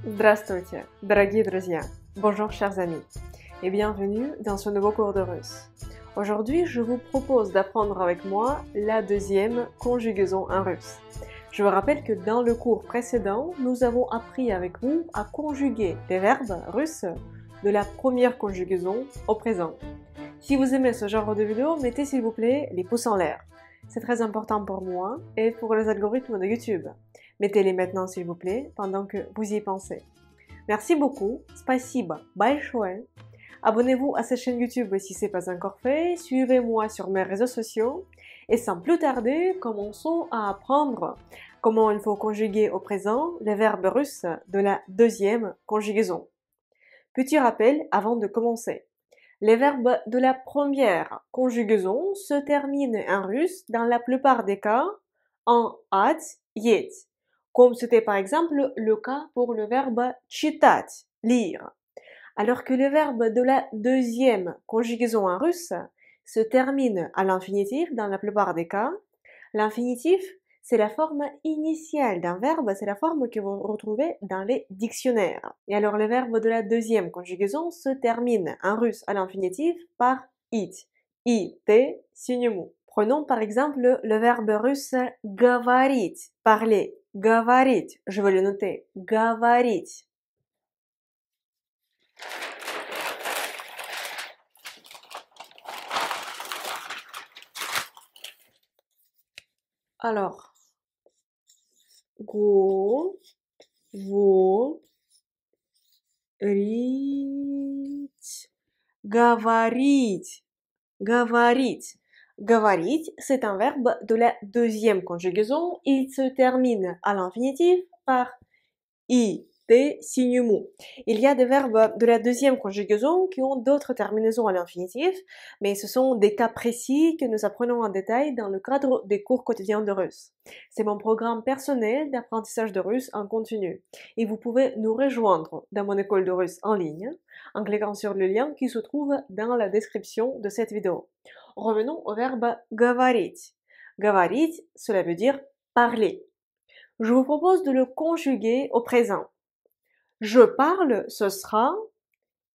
Здравствуйте, дорогие друзья! Bonjour, chers amis! Et bienvenue dans ce nouveau cours de russe. Aujourd'hui, je vous propose d'apprendre avec moi la deuxième conjugaison en russe. Je vous rappelle que dans le cours précédent, nous avons appris avec vous à conjuguer les verbes russes de la première conjugaison au présent. Si vous aimez ce genre de vidéo, mettez s'il vous plaît les pouces en l'air. C'est très important pour moi et pour les algorithmes de YouTube. Mettez-les maintenant s'il vous plaît, pendant que vous y pensez. Merci beaucoup, спасибо большое. Abonnez-vous à cette chaîne YouTube si ce n'est pas encore fait, suivez-moi sur mes réseaux sociaux et sans plus tarder, commençons à apprendre comment il faut conjuguer au présent les verbes russes de la deuxième conjugaison. Petit rappel avant de commencer. Les verbes de la première conjugaison se terminent en russe dans la plupart des cas en at, yet, comme c'était par exemple le cas pour le verbe читать, lire. Alors que le verbe de la deuxième conjugaison en russe se termine à l'infinitif dans la plupart des cas. L'infinitif, c'est la forme initiale d'un verbe, c'est la forme que vous retrouvez dans les dictionnaires. Et alors le verbe de la deuxième conjugaison se termine en russe à l'infinitif par it, it, signe mot. Prenons par exemple le verbe russe говорить, parler, говорить, je vais le noter, говорить. Alors, говорить, говорить. Говорить, c'est un verbe de la deuxième conjugaison. Il se termine à l'infinitif par it, signe mot. Il y a des verbes de la deuxième conjugaison qui ont d'autres terminaisons à l'infinitif, mais ce sont des cas précis que nous apprenons en détail dans le cadre des cours quotidiens de russe. C'est mon programme personnel d'apprentissage de russe en continu. Et vous pouvez nous rejoindre dans mon école de russe en ligne en cliquant sur le lien qui se trouve dans la description de cette vidéo. Revenons au verbe говорить. Говорить, cela veut dire parler. Je vous propose de le conjuguer au présent. Je parle, ce sera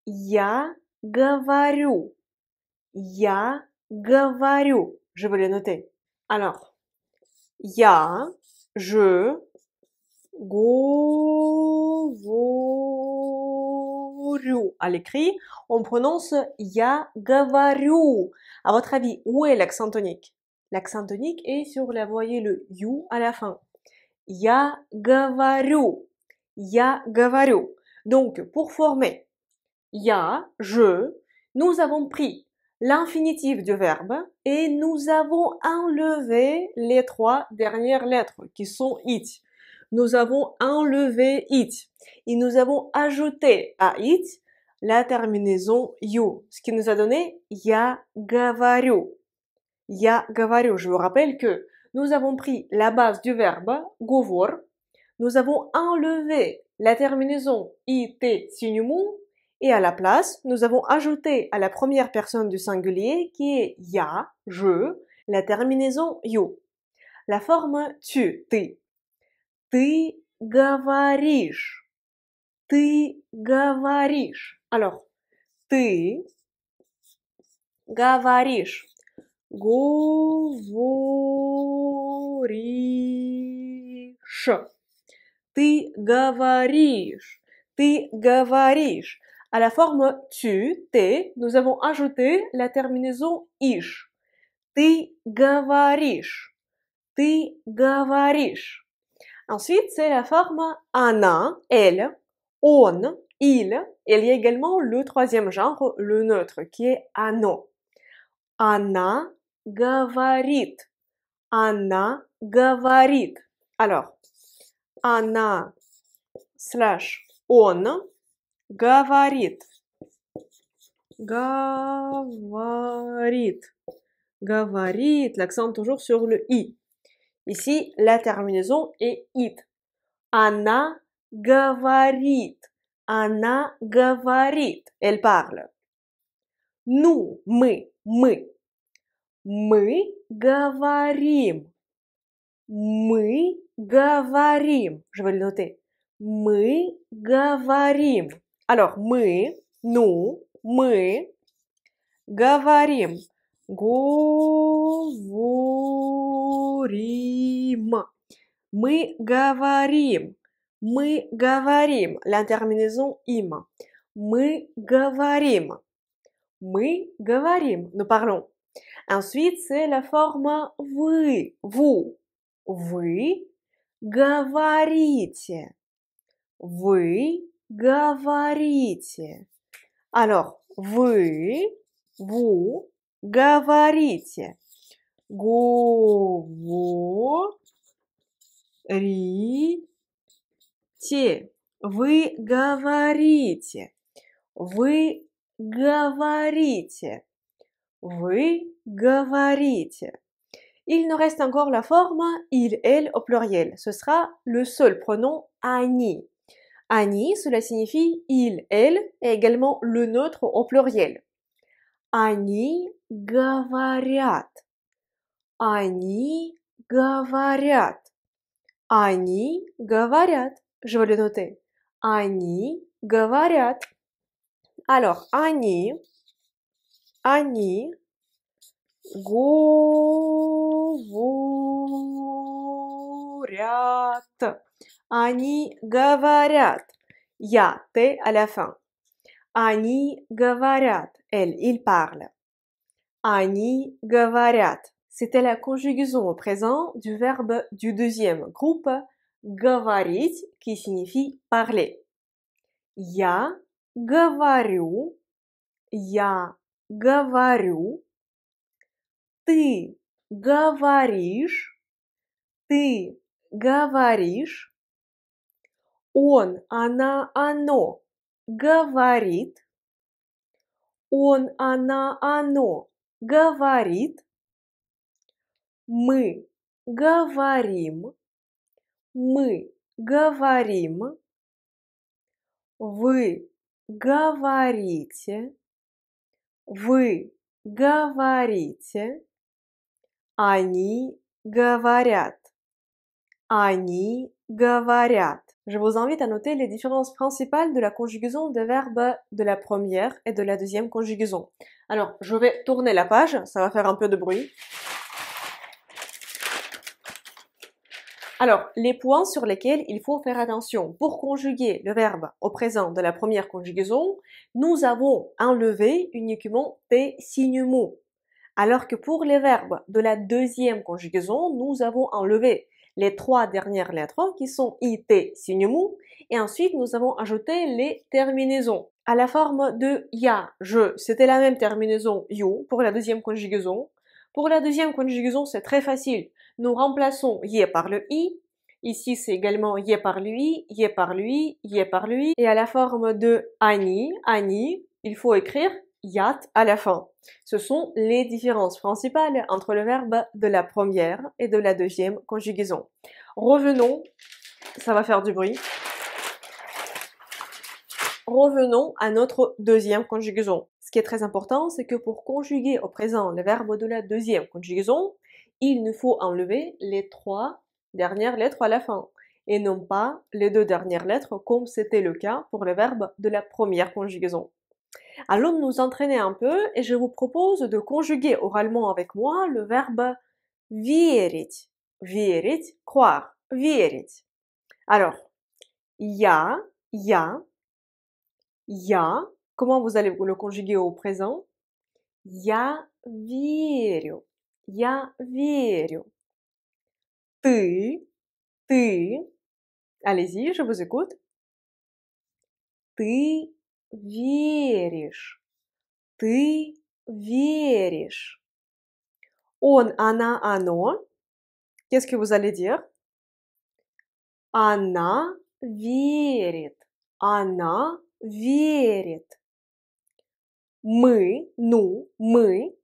я говорю. Я говорю. Je vais le noter. Alors, я, je, говорю. À l'écrit, on prononce я говорю. À votre avis, où est l'accent tonique? L'accent tonique est sur la voyelle you à la fin. Я говорю. Я говорю. Donc, pour former я, je, nous avons pris l'infinitif du verbe et nous avons enlevé les trois dernières lettres qui sont it. Nous avons enlevé it et nous avons ajouté à it la terminaison you, ce qui nous a donné я говорю. Я говорю. Je vous rappelle que nous avons pris la base du verbe говор, nous avons enlevé la terminaison it, signe mot, et à la place, nous avons ajouté à la première personne du singulier qui est я, je, la terminaison you. La forme tu, ты. Ты говоришь. Ты говоришь. Alors, ты говоришь. Говоришь. Ты говоришь. Ты говоришь. À la forme tu, t'es, nous avons ajouté la terminaison ish. Ты говоришь. Ты говоришь. Ensuite, c'est la forme она, elle, он, il. Et il y a également le troisième genre, le neutre, qui est оно. Она говорит. Она говорит. Alors, она slash он говорит. Говорит. Говорит. L'accent toujours sur le i. Ici, la terminaison est it. Она говорит. Она говорит. Elle parle. Nous, мы. Мы говорим. Мы говорим. Je vais le noter. Мы говорим. Alors, мы говорим. Говорим. Мы говорим. Мы говорим. La terminaison im. Мы говорим. Мы говорим. Nous parlons. Ensuite, c'est la forme вы. Vous. Вы говорите. Вы говорите. Alors, vous говорите. Говорите. Вы говорите. Вы говорите. Вы говорите. Il nous reste encore la forme il, elle au pluriel. Ce sera le seul pronom они. Они, cela signifie il, elle, et également le neutre au pluriel. Они говорят. Они говорят. Они говорят. Je vais le noter. Они говорят. Alors, они говорят. Они говорят. Я, T à la fin. Они говорят. Elle, il parle. Они говорят. C'était la conjugaison au présent du verbe du deuxième groupe, говорить, qui signifie parler. Я говорю. Я говорю. Ты говоришь. Ты говоришь. Он, она, оно говорит. Он, она, оно говорит. Мы говорим. Мы говорим. Вы говорите. Вы говорите. Они говорят. Они говорят. Je vous invite à noter les différences principales de la conjugaison des verbes de la première et de la deuxième conjugaison. Alors, je vais tourner la page, ça va faire un peu de bruit. Alors, les points sur lesquels il faut faire attention. Pour conjuguer le verbe au présent de la première conjugaison, nous avons enlevé uniquement T signe mot. Alors que pour les verbes de la deuxième conjugaison, nous avons enlevé les trois dernières lettres qui sont IT signe mot et ensuite nous avons ajouté les terminaisons. À la forme de ya, je, c'était la même terminaison you pour la deuxième conjugaison. Pour la deuxième conjugaison, c'est très facile. Nous remplaçons yé par le i. Ici, c'est également yé par lui, yé par lui, yé par lui. Et à la forme de ani, il faut écrire yat à la fin. Ce sont les différences principales entre le verbe de la première et de la deuxième conjugaison. Revenons, ça va faire du bruit. Revenons à notre deuxième conjugaison. Ce qui est très important, c'est que pour conjuguer au présent le verbe de la deuxième conjugaison, il nous faut enlever les trois dernières lettres à la fin et non pas les deux dernières lettres comme c'était le cas pour le verbe de la première conjugaison. Allons nous entraîner un peu et je vous propose de conjuguer oralement avec moi le verbe верить. Верить, croire. Верить. Alors, я, comment vous allez le conjuguer au présent? Я верю. Я верю. Ты. Allez-y, je vous écoute. Ты веришь. Ты веришь. Он, она, оно. Qu'est-ce que vous allez dire? Она верит. Она верит. Мы, nous, мы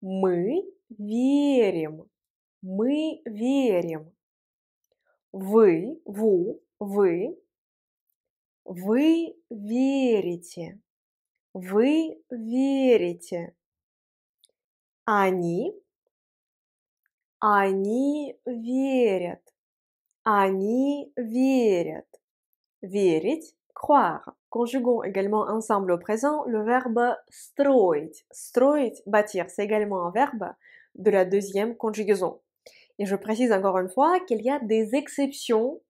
верим. Мы верим. Вы, vous, вы верите. Вы верите. Они верят. Они верят. Верить, croire. Conjuguons également ensemble au présent le verbe строить. Строить, bâtir, c'est également un verbe de la deuxième conjugaison. Et je précise encore une fois qu'il y a des exceptions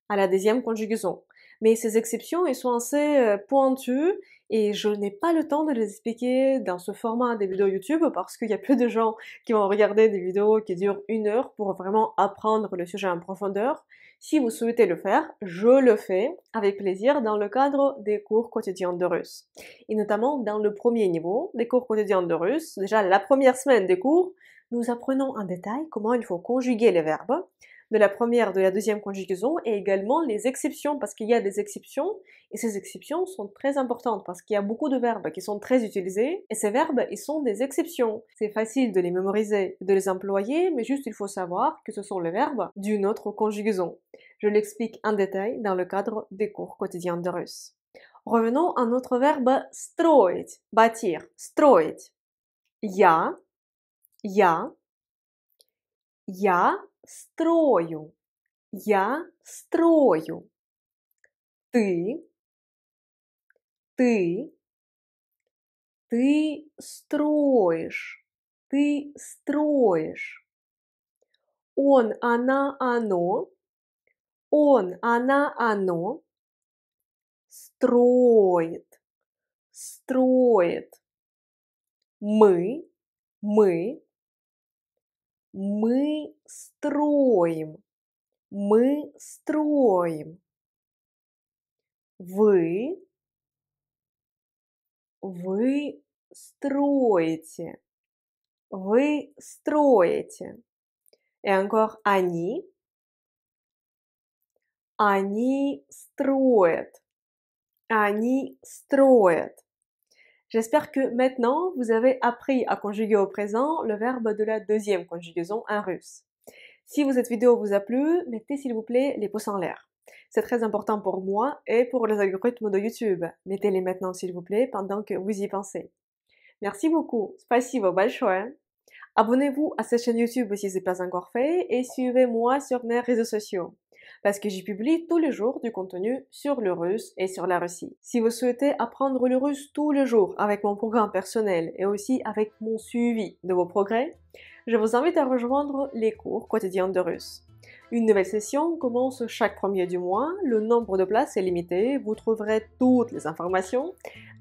à la deuxième conjugaison. Mais ces exceptions, elles sont assez pointues et je n'ai pas le temps de les expliquer dans ce format des vidéos YouTube parce qu'il y a peu de gens qui vont regarder des vidéos qui durent 1 heure pour vraiment apprendre le sujet en profondeur. Si vous souhaitez le faire, je le fais avec plaisir dans le cadre des cours quotidiens de russe. Et notamment dans le premier niveau des cours quotidiens de russe, déjà la première semaine des cours, nous apprenons en détail comment il faut conjuguer les verbes de la première, de la deuxième conjugaison et également les exceptions parce qu'il y a des exceptions et ces exceptions sont très importantes parce qu'il y a beaucoup de verbes qui sont très utilisés et ces verbes, ils sont des exceptions. C'est facile de les mémoriser, de les employer, mais juste il faut savoir que ce sont les verbes d'une autre conjugaison. Je l'explique en détail dans le cadre des cours quotidiens de russe. Revenons à notre verbe строить, bâtir, строить. Я строю. Я строю. Ты строишь. Ты строишь. Он, она, оно. Он, она, оно. Строит. Строит. Мы строим. Мы строим. Вы строите. Вы строите. Et encore они строят. Они строят. J'espère que maintenant, vous avez appris à conjuguer au présent le verbe de la deuxième conjugaison en russe. Si cette vidéo vous a plu, mettez s'il vous plaît les pouces en l'air. C'est très important pour moi et pour les algorithmes de YouTube. Mettez-les maintenant s'il vous plaît pendant que vous y pensez. Merci beaucoup. Спасибо большое. Abonnez-vous à cette chaîne YouTube si ce n'est pas encore fait et suivez-moi sur mes réseaux sociaux parce que j'y publie tous les jours du contenu sur le russe et sur la Russie. Si vous souhaitez apprendre le russe tous les jours avec mon programme personnel et aussi avec mon suivi de vos progrès, je vous invite à rejoindre les cours quotidiens de russe. Une nouvelle session commence chaque premier du mois, le nombre de places est limité, vous trouverez toutes les informations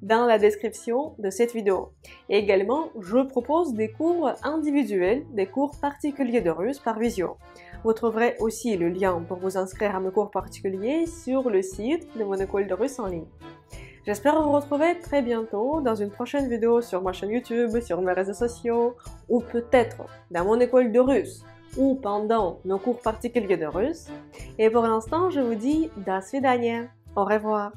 dans la description de cette vidéo. Et également, je propose des cours individuels, des cours particuliers de russe par visio. Vous trouverez aussi le lien pour vous inscrire à mes cours particuliers sur le site de mon école de russe en ligne. J'espère vous retrouver très bientôt dans une prochaine vidéo sur ma chaîne YouTube, sur mes réseaux sociaux, ou peut-être dans mon école de russe, ou pendant nos cours particuliers de russe. Et pour l'instant, je vous dis до свидания. Au revoir.